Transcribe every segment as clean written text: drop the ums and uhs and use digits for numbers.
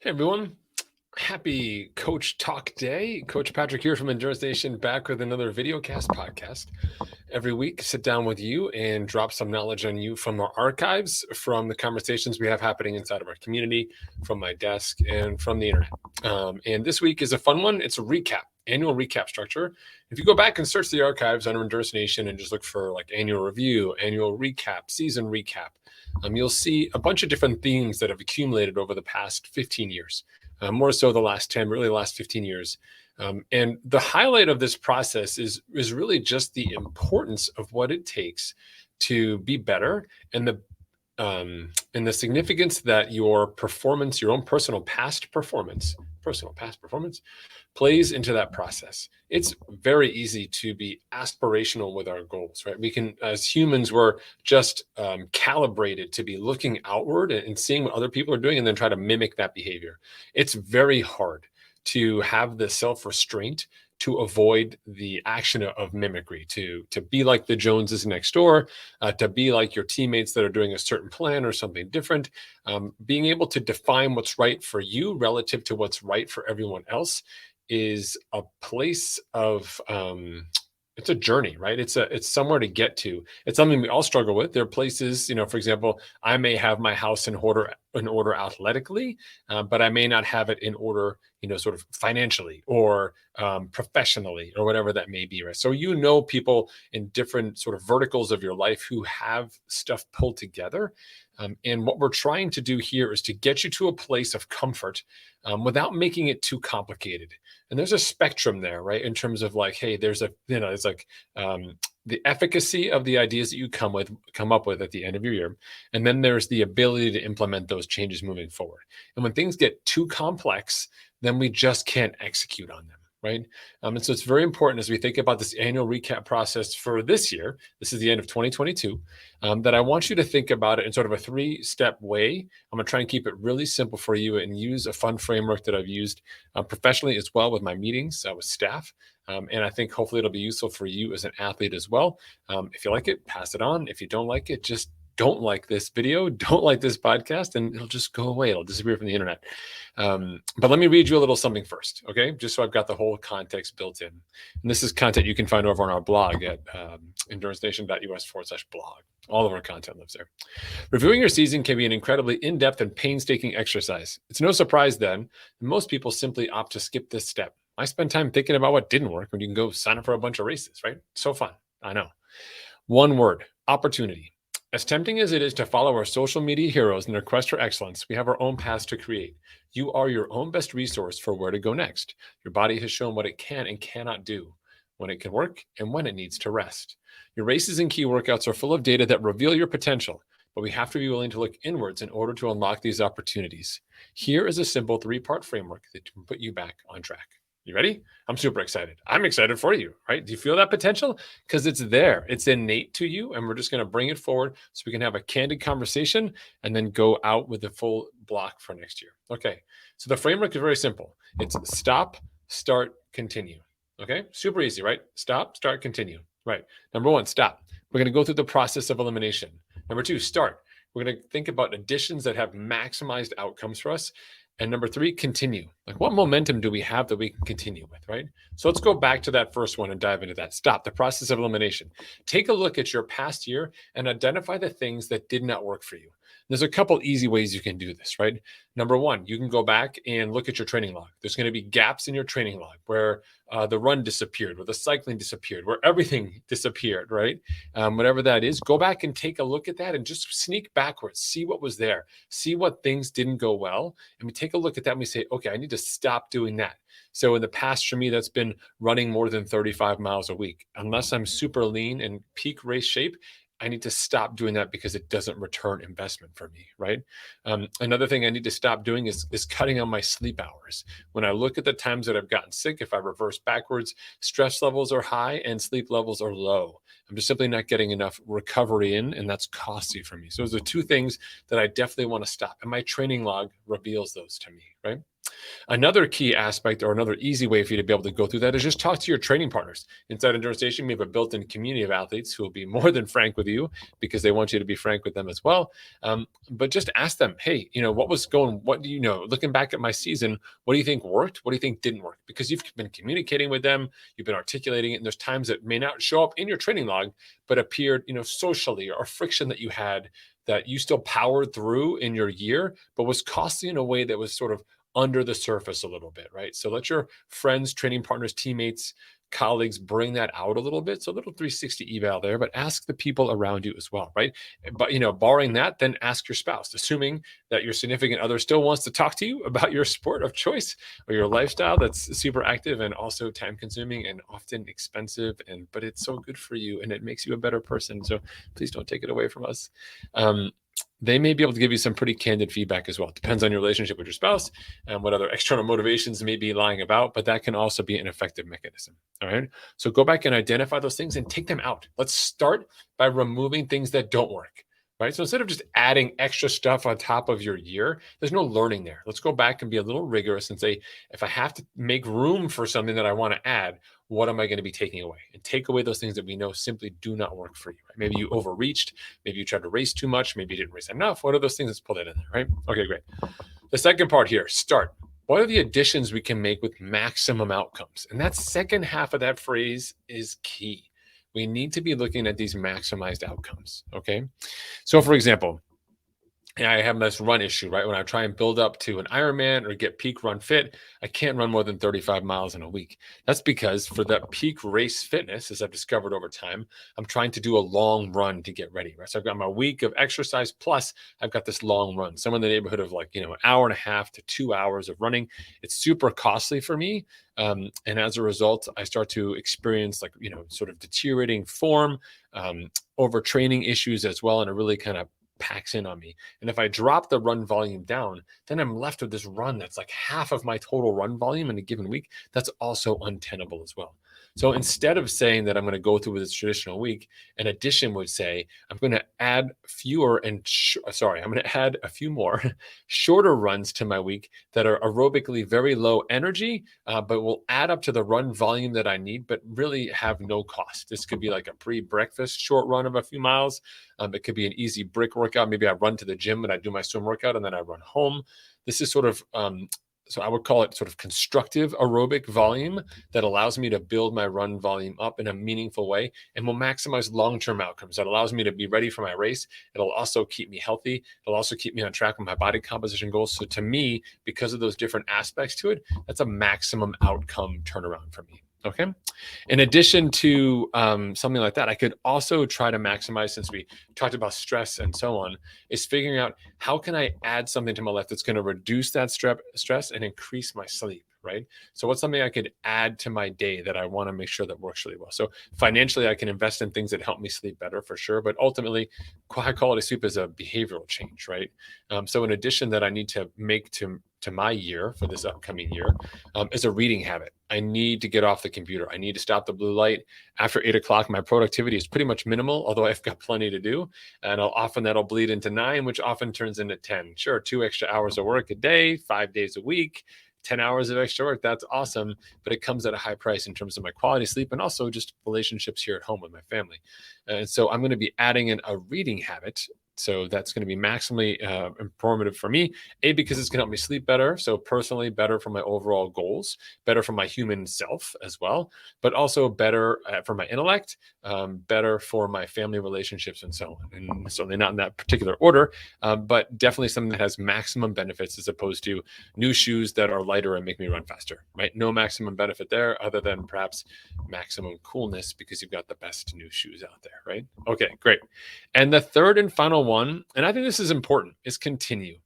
Hey everyone, happy Coach Talk Day. Coach Patrick here from Endurance Nation, back with another video cast podcast. Every week, sit down with you and drop some knowledge on you from our archives, from the conversations we have happening inside of our community, from my desk, and from the internet. And this week is a fun one. It's a recap, annual recap structure. If you go back and search the archives under Endurance Nation and just look for like annual review, annual recap, season recap, you'll see a bunch of different themes that have accumulated over the past 15 years, more so the last 10, really the last 15 years. And the highlight of this process is really just the importance of what it takes to be better, and the significance that your performance, your own personal past performance, plays into that process. It's very easy to be aspirational with our goals, right? We can, as humans, we're just calibrated to be looking outward and seeing what other people are doing and then try to mimic that behavior. It's very hard to have the self-restraint to avoid the action of mimicry, to be like the Joneses next door, to be like your teammates that are doing a certain plan or something different. Being able to define what's right for you relative to what's right for everyone else is a place of it's a journey, right? It's somewhere to get to. It's something we all struggle with. There are places, for example, I may have my house in order athletically, but I may not have it in order, sort of financially or professionally or whatever that may be, right? So people in different sort of verticals of your life who have stuff pulled together. And what we're trying to do here is to get you to a place of comfort without making it too complicated. And there's a spectrum there, right? In terms of like, hey, it's like the efficacy of the ideas that you come up with at the end of your year. And then there's the ability to implement those changes moving forward. And when things get too complex, then we just can't execute on them. Right. And so it's very important as we think about this annual recap process for this year. This is the end of 2022, that I want you to think about it in sort of a 3-step way. I'm going to try and keep it really simple for you and use a fun framework that I've used professionally as well with my meetings with staff. And I think hopefully it'll be useful for you as an athlete as well. If you like it, pass it on. If you don't like it, just don't like this video, don't like this podcast, and it'll just go away. It'll disappear from the internet. But let me read you a little something first, okay? Just so I've got the whole context built in. And this is content you can find over on our blog at endurancenation.us/blog. All of our content lives there. Reviewing your season can be an incredibly in-depth and painstaking exercise. It's no surprise then that most people simply opt to skip this step. I spend time thinking about what didn't work when you can go sign up for a bunch of races, right? So fun. I know. One word: opportunity. As tempting as it is to follow our social media heroes in their quest for excellence, we have our own paths to create. You are your own best resource for where to go next. Your body has shown what it can and cannot do, when it can work and when it needs to rest. Your races and key workouts are full of data that reveal your potential, but we have to be willing to look inwards in order to unlock these opportunities. Here is a simple 3-part framework that can put you back on track. You ready? I'm super excited. I'm excited for you, right? Do you feel that potential? Because it's there. It's innate to you, and we're just going to bring it forward so we can have a candid conversation and then go out with the full block for next year. Okay, so the framework is very simple. It's stop, start, continue. Okay, super easy, right? Stop, start, continue. Right. Number 1, stop. We're going to go through the process of elimination. Number 2, start. We're going to think about additions that have maximized outcomes for us. And number 3, continue. Like, what momentum do we have that we can continue with, right? So let's go back to that first one and dive into that. Stop, the process of elimination. Take a look at your past year and identify the things that did not work for you. There's a couple easy ways you can do this, right? Number 1, you can go back and look at your training log. There's going to be gaps in your training log where the run disappeared, where the cycling disappeared, where everything disappeared, right? Whatever that is, go back and take a look at that and just sneak backwards, see what was there, see what things didn't go well. And we take a look at that and we say, okay, I need to stop doing that. So in the past, for me, that's been running more than 35 miles a week. Unless I'm super lean and peak race shape, I need to stop doing that because it doesn't return investment for me, right? Another thing I need to stop doing is cutting on my sleep hours. When I look at the times that I've gotten sick, if I reverse backwards, stress levels are high and sleep levels are low. I'm just simply not getting enough recovery in, and that's costly for me. So those are 2 things that I definitely want to stop. And my training log reveals those to me, right? Another key aspect or another easy way for you to be able to go through that is just talk to your training partners. Inside Endurance Nation, we have a built-in community of athletes who will be more than frank with you because they want you to be frank with them as well. But just ask them, hey, what do you know? Looking back at my season, what do you think worked? What do you think didn't work? Because you've been communicating with them, you've been articulating it, and there's times that may not show up in your training log, but appeared, socially or friction that you had that you still powered through in your year, but was costly in a way that was sort of under the surface a little bit, right? So let your friends, training partners, teammates, colleagues bring that out a little bit. So a little 360 eval there, but ask the people around you as well, right? But barring that, then ask your spouse, assuming that your significant other still wants to talk to you about your sport of choice or your lifestyle that's super active and also time consuming and often expensive, but it's so good for you and it makes you a better person. So please don't take it away from us. They may be able to give you some pretty candid feedback as well. It depends on your relationship with your spouse and what other external motivations may be lying about, but that can also be an effective mechanism. All right. So go back and identify those things and take them out. Let's start by removing things that don't work. Right. So instead of just adding extra stuff on top of your year, there's no learning there. Let's go back and be a little rigorous and say, if I have to make room for something that I want to add, what am I going to be taking away? And take away those things that we know simply do not work for you. Right? Maybe you overreached. Maybe you tried to race too much. Maybe you didn't race enough. What are those things? Let's pull that in there. Right. Okay, great. The second part here, start. What are the additions we can make with maximum outcomes? And that second half of that phrase is key. We need to be looking at these maximized outcomes. Okay. So for example, I have this run issue, right? When I try and build up to an Ironman or get peak run fit, I can't run more than 35 miles in a week. That's because for that peak race fitness, as I've discovered over time, I'm trying to do a long run to get ready, right? So I've got my week of exercise plus I've got this long run, somewhere in the neighborhood of an hour and a half to 2 hours of running. It's super costly for me. And as a result, I start to experience sort of deteriorating form, overtraining issues as well. And it really kind of packs in on me. And if I drop the run volume down, then I'm left with this run that's like half of my total run volume in a given week. That's also untenable as well. So instead of saying that I'm going to go through with this traditional week, an addition would say, I'm going to add I'm going to add a few more shorter runs to my week that are aerobically very low energy, but will add up to the run volume that I need, but really have no cost. This could be like a pre-breakfast short run of a few miles. It could be an easy brick workout. Maybe I run to the gym and I do my swim workout and then I run home. This is sort of so I would call it sort of constructive aerobic volume that allows me to build my run volume up in a meaningful way and will maximize long-term outcomes. That allows me to be ready for my race. It'll also keep me healthy. It'll also keep me on track with my body composition goals. So to me, because of those different aspects to it, that's a maximum outcome turnaround for me. Okay. In addition to something like that, I could also try to maximize, since we talked about stress and so on, is figuring out how can I add something to my life that's going to reduce that stress and increase my sleep, right? So what's something I could add to my day that I want to make sure that works really well? So financially, I can invest in things that help me sleep better for sure. But ultimately, high quality sleep is a behavioral change, right? So in addition that I need to make to my year for this upcoming year is a reading habit. I need to get off the computer. I need to stop the blue light. After 8 o'clock, my productivity is pretty much minimal, although I've got plenty to do. And often that'll bleed into 9, which often turns into 10. Sure, 2 extra hours of work a day, 5 days a week, 10 hours of extra work. That's awesome. But it comes at a high price in terms of my quality of sleep and also just relationships here at home with my family. And so I'm going to be adding in a reading habit. So that's going to be maximally informative for me, because it's going to help me sleep better. So personally, better for my overall goals, better for my human self as well, but also better for my intellect, better for my family relationships and so on. And certainly not in that particular order, but definitely something that has maximum benefits as opposed to new shoes that are lighter and make me run faster, right? No maximum benefit there other than perhaps maximum coolness because you've got the best new shoes out there, right? Okay, great. And the third and final one, and I think this is important, is continue.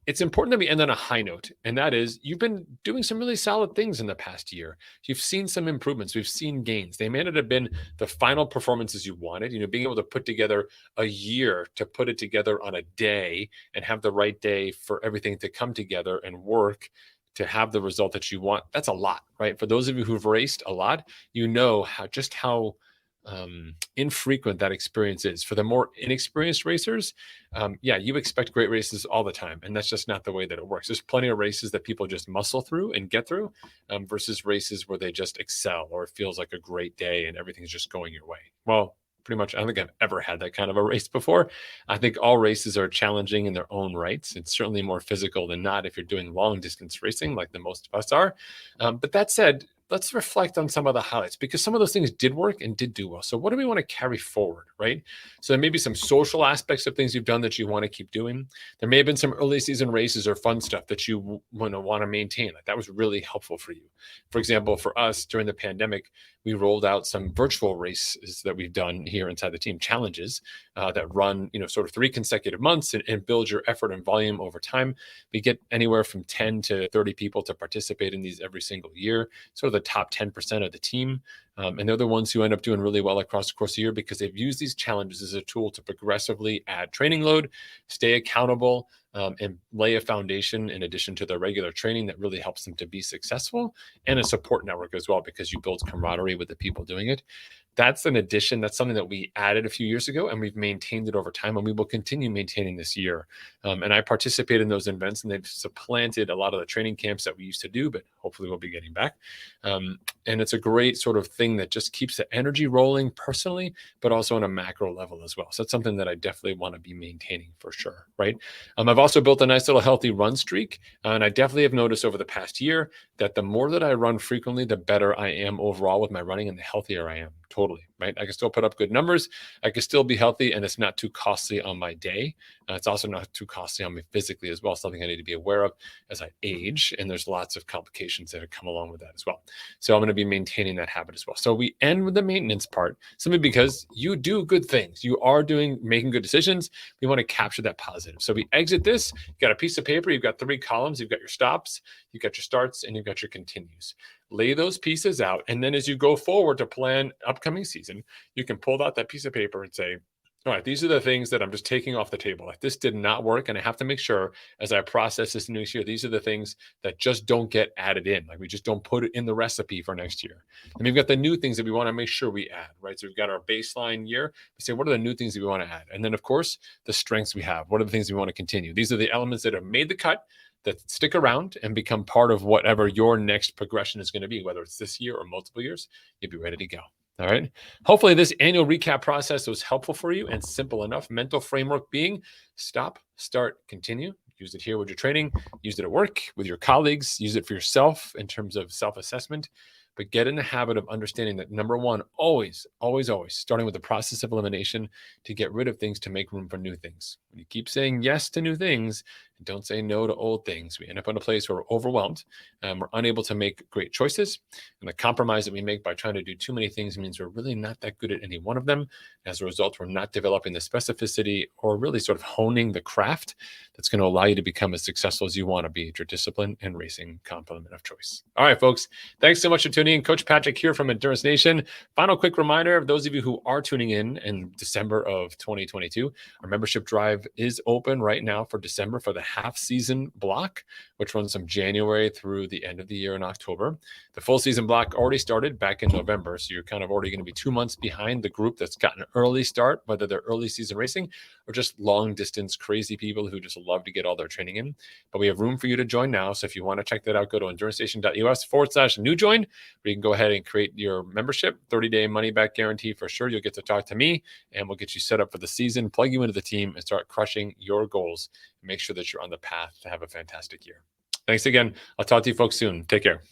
It's important that we end on a high note, and that is you've been doing some really solid things in the past year. You've seen some improvements. We've seen gains. They may not have been the final performances you wanted. Being able to put together a year to put it together on a day and have the right day for everything to come together and work to have the result that you want. That's a lot, right? For those of you who've raced a lot, how infrequent that experience is. For the more inexperienced racers, yeah, you expect great races all the time, and that's just not the way that it works. There's plenty of races that people just muscle through and get through, versus races where they just excel, or it feels like a great day and everything's just going your way. Well, pretty much, I don't think I've ever had that kind of a race before. I think all races are challenging in their own rights. It's certainly more physical than not if you're doing long distance racing like the most of us are. But that said, let's reflect on some of the highlights, because some of those things did work and did do well. So what do we want to carry forward, right? So there may be some social aspects of things you've done that you want to keep doing. There may have been some early season races or fun stuff that you want to maintain. Like that was really helpful for you. For example, for us during the pandemic, we rolled out some virtual races that we've done here inside the team, challenges that run, sort of 3 consecutive months, and build your effort and volume over time. We get anywhere from 10 to 30 people to participate in these every single year, sort of the top 10% of the team. And they're the ones who end up doing really well across the course of the year, because they've used these challenges as a tool to progressively add training load, stay accountable, and lay a foundation in addition to their regular training that really helps them to be successful, and a support network as well, because you build camaraderie with the people doing it. That's an addition. That's something that we added a few years ago, and we've maintained it over time, and we will continue maintaining this year. And I participate in those events, and they've supplanted a lot of the training camps that we used to do, but hopefully we'll be getting back. And it's a great sort of thing that just keeps the energy rolling personally, but also on a macro level as well. So that's something that I definitely want to be maintaining for sure, right? I've also built a nice little healthy run streak, and I definitely have noticed over the past year that the more that I run frequently, the better I am overall with my running, and the healthier I am. Totally, right? I can still put up good numbers. I can still be healthy, and it's not too costly on my day. It's also not too costly on me physically as well. Something I need to be aware of as I age, and there's lots of complications that come along with that as well. So I'm going to be maintaining that habit as well. So we end with the maintenance part, simply because you do good things. You are making good decisions. We want to capture that positive. So we exit this. You've got a piece of paper. You've got 3 columns. You've got your stops. You've got your starts, and you've got your continues. Lay those pieces out. And then as you go forward to plan upcoming season, you can pull out that piece of paper and say, all right, these are the things that I'm just taking off the table. Like this did not work. And I have to make sure as I process this new year, these are the things that just don't get added in. Like we just don't put it in the recipe for next year. And we've got the new things that we want to make sure we add, right? So we've got our baseline year. We say, what are the new things that we want to add? And then of course, the strengths we have. What are the things we want to continue? These are the elements that have made the cut, that stick around and become part of whatever your next progression is going to be, whether it's this year or multiple years. You'll be ready to go. All right. Hopefully this annual recap process was helpful for you and simple enough. Mental framework being stop, start, continue. Use it here with your training. Use it at work with your colleagues. Use it for yourself in terms of self-assessment. But get in the habit of understanding that number one, always, always, always starting with the process of elimination to get rid of things to make room for new things. When you keep saying yes to new things and don't say no to old things, we end up in a place where we're overwhelmed. We're unable to make great choices. And the compromise that we make by trying to do too many things means we're really not that good at any one of them. As a result, we're not developing the specificity or really sort of honing the craft that's going to allow you to become as successful as you want to be at your discipline and racing complement of choice. All right, folks, thanks so much for tuning in. Coach Patrick here from Endurance Nation. Final quick reminder of those of you who are tuning in December of 2022, our membership drive is open right now for December for the half season block, which runs from January through the end of the year in October. The full season block already started back in November, so you're kind of already going to be 2 months behind the group that's got an early start, whether they're early season racing or just long distance crazy people who just love to get all their training in. But we have room for you to join now. So if you want to check that out, go to endurancestation.us/new join, where you can go ahead and create your membership, 30-day money back guarantee for sure. You'll get to talk to me and we'll get you set up for the season, plug you into the team and start crushing your goals. Make sure that you're on the path to have a fantastic year. Thanks again. I'll talk to you folks soon. Take care.